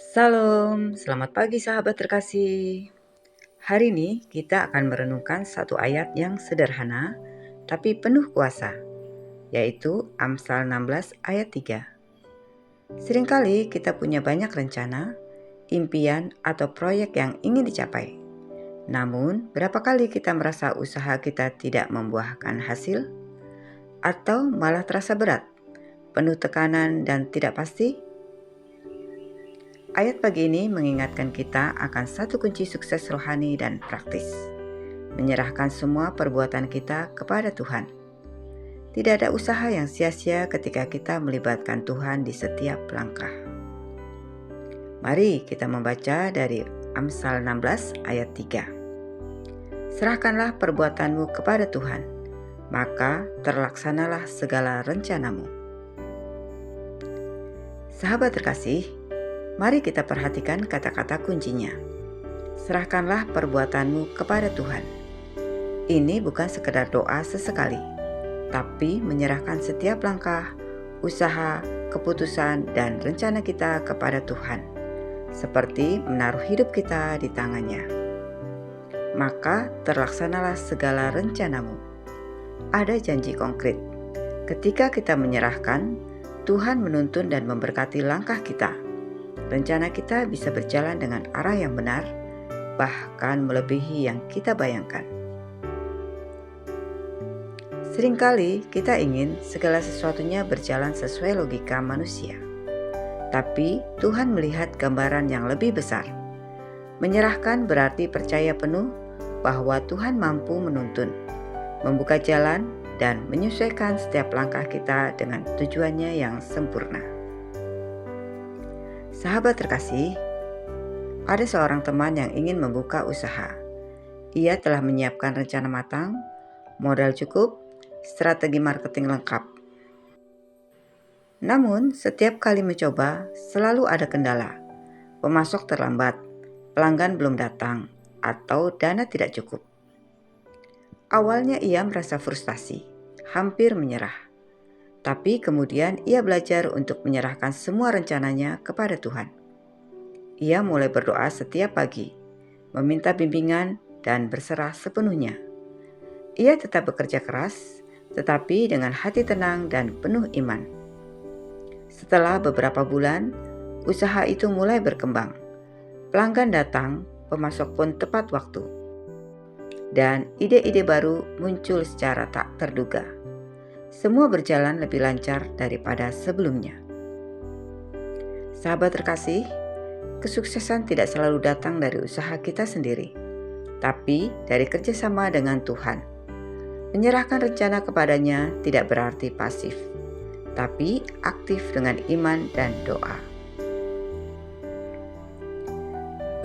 Salam, selamat pagi sahabat terkasih. Hari ini kita akan merenungkan satu ayat yang sederhana tapi penuh kuasa, yaitu Amsal 16 ayat 3. Seringkali kita punya banyak rencana, impian, atau proyek yang ingin dicapai. Namun, berapa kali kita merasa usaha kita tidak membuahkan hasil? Atau malah terasa berat, penuh tekanan dan tidak pasti? Ayat pagi ini mengingatkan kita akan satu kunci sukses rohani dan praktis. Menyerahkan semua perbuatan kita kepada Tuhan. Tidak ada usaha yang sia-sia ketika kita melibatkan Tuhan di setiap langkah. Mari kita membaca dari Amsal 16 ayat 3. Serahkanlah perbuatanmu kepada Tuhan, maka terlaksanalah segala rencanamu. Sahabat terkasih, mari kita perhatikan kata-kata kuncinya. Serahkanlah perbuatanmu kepada Tuhan. Ini bukan sekedar doa sesekali, tapi menyerahkan setiap langkah, usaha, keputusan, dan rencana kita kepada Tuhan, seperti menaruh hidup kita di tangannya. Maka terlaksanalah segala rencanamu. Ada janji konkret. Ketika kita menyerahkan, Tuhan menuntun dan memberkati langkah kita. Rencana kita bisa berjalan dengan arah yang benar, bahkan melebihi yang kita bayangkan. Seringkali kita ingin segala sesuatunya berjalan sesuai logika manusia. Tapi Tuhan melihat gambaran yang lebih besar. Menyerahkan berarti percaya penuh bahwa Tuhan mampu menuntun, membuka jalan, dan menyesuaikan setiap langkah kita dengan tujuannya yang sempurna. Sahabat terkasih, ada seorang teman yang ingin membuka usaha. Ia telah menyiapkan rencana matang, modal cukup, strategi marketing lengkap. Namun, setiap kali mencoba, selalu ada kendala. Pemasok terlambat, pelanggan belum datang, atau dana tidak cukup. Awalnya ia merasa frustasi, hampir menyerah. Tapi kemudian ia belajar untuk menyerahkan semua rencananya kepada Tuhan. Ia mulai berdoa setiap pagi, meminta bimbingan dan berserah sepenuhnya. Ia tetap bekerja keras, tetapi dengan hati tenang dan penuh iman. Setelah beberapa bulan, usaha itu mulai berkembang. Pelanggan datang, pemasok pun tepat waktu. Dan ide-ide baru muncul secara tak terduga. Semua berjalan lebih lancar daripada sebelumnya. Sahabat terkasih, kesuksesan tidak selalu datang dari usaha kita sendiri, tapi dari kerjasama dengan Tuhan. Menyerahkan rencana kepadanya tidak berarti pasif, tapi aktif dengan iman dan doa.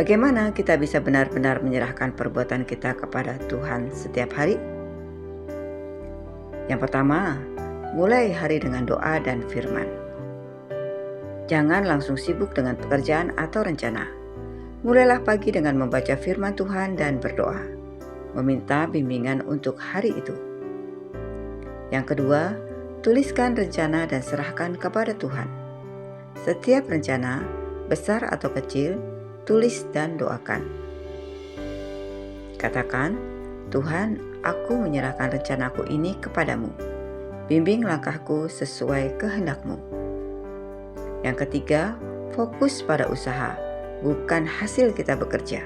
Bagaimana kita bisa benar-benar menyerahkan perbuatan kita kepada Tuhan setiap hari? Yang pertama, mulai hari dengan doa dan firman. Jangan langsung sibuk dengan pekerjaan atau rencana. Mulailah pagi dengan membaca firman Tuhan dan berdoa, meminta bimbingan untuk hari itu. Yang kedua, tuliskan rencana dan serahkan kepada Tuhan. Setiap rencana, besar atau kecil, tulis dan doakan. Katakan, Tuhan, aku menyerahkan rencanaku ini kepadamu. Bimbing langkahku sesuai kehendak-Mu. Yang ketiga, fokus pada usaha, bukan hasil kita bekerja.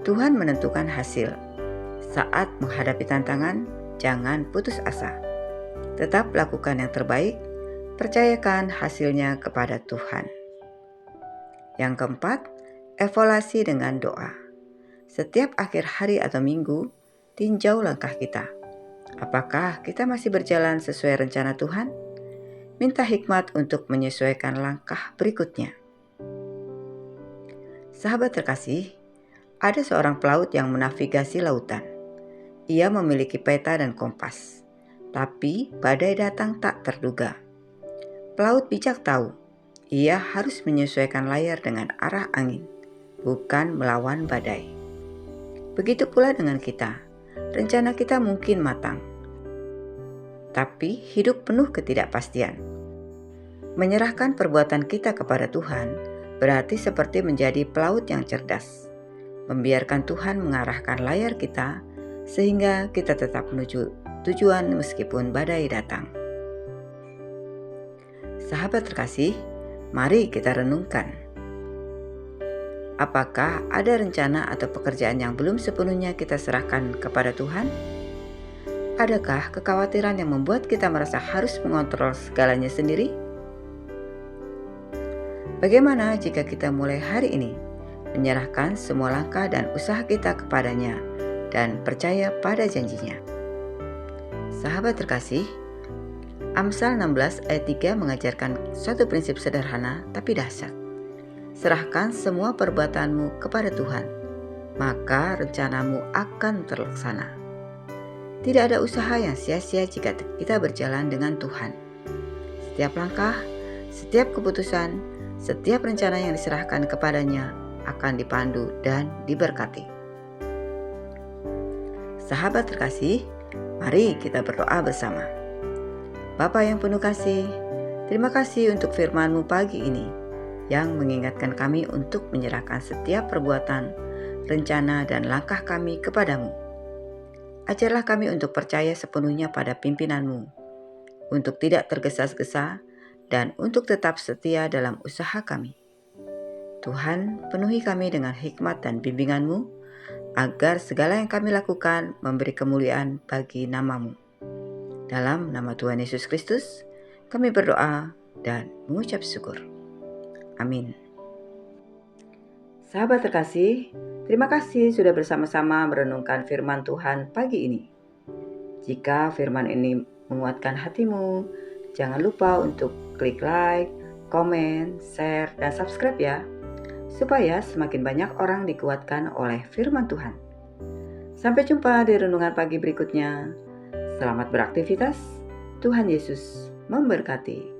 Tuhan menentukan hasil. Saat menghadapi tantangan, jangan putus asa. Tetap lakukan yang terbaik, percayakan hasilnya kepada Tuhan. Yang keempat, evaluasi dengan doa. Setiap akhir hari atau minggu, tinjau langkah kita. Apakah kita masih berjalan sesuai rencana Tuhan? Minta hikmat untuk menyesuaikan langkah berikutnya. Sahabat terkasih, ada seorang pelaut yang menavigasi lautan. Ia memiliki peta dan kompas, tapi badai datang tak terduga. Pelaut bijak tahu, ia harus menyesuaikan layar dengan arah angin, bukan melawan badai. Begitu pula dengan kita, rencana kita mungkin matang, tapi hidup penuh ketidakpastian. Menyerahkan perbuatan kita kepada Tuhan berarti seperti menjadi pelaut yang cerdas, membiarkan Tuhan mengarahkan layar kita sehingga kita tetap menuju tujuan meskipun badai datang. Sahabat terkasih, mari kita renungkan. Apakah ada rencana atau pekerjaan yang belum sepenuhnya kita serahkan kepada Tuhan? Adakah kekhawatiran yang membuat kita merasa harus mengontrol segalanya sendiri? Bagaimana jika kita mulai hari ini menyerahkan semua langkah dan usaha kita kepadanya dan percaya pada janjinya? Sahabat terkasih, Amsal 16 ayat 3 mengajarkan suatu prinsip sederhana tapi dahsyat. Serahkan semua perbuatanmu kepada Tuhan, maka rencanamu akan terlaksana. Tidak ada usaha yang sia-sia jika kita berjalan dengan Tuhan. Setiap langkah, setiap keputusan, setiap rencana yang diserahkan kepadanya akan dipandu dan diberkati. Sahabat terkasih, mari kita berdoa bersama. Bapa yang penuh kasih, terima kasih untuk firman-Mu pagi ini yang mengingatkan kami untuk menyerahkan setiap perbuatan, rencana, dan langkah kami kepadamu. Ajarlah kami untuk percaya sepenuhnya pada pimpinan-Mu, untuk tidak tergesa-gesa, dan untuk tetap setia dalam usaha kami. Tuhan, penuhi kami dengan hikmat dan bimbingan-Mu, agar segala yang kami lakukan memberi kemuliaan bagi nama-Mu. Dalam nama Tuhan Yesus Kristus, kami berdoa dan mengucap syukur. Amin. Sahabat terkasih, terima kasih sudah bersama-sama merenungkan firman Tuhan pagi ini. Jika firman ini menguatkan hatimu, jangan lupa untuk klik like, komen, share, dan subscribe ya, supaya semakin banyak orang dikuatkan oleh firman Tuhan. Sampai jumpa di renungan pagi berikutnya. Selamat beraktivitas, Tuhan Yesus memberkati.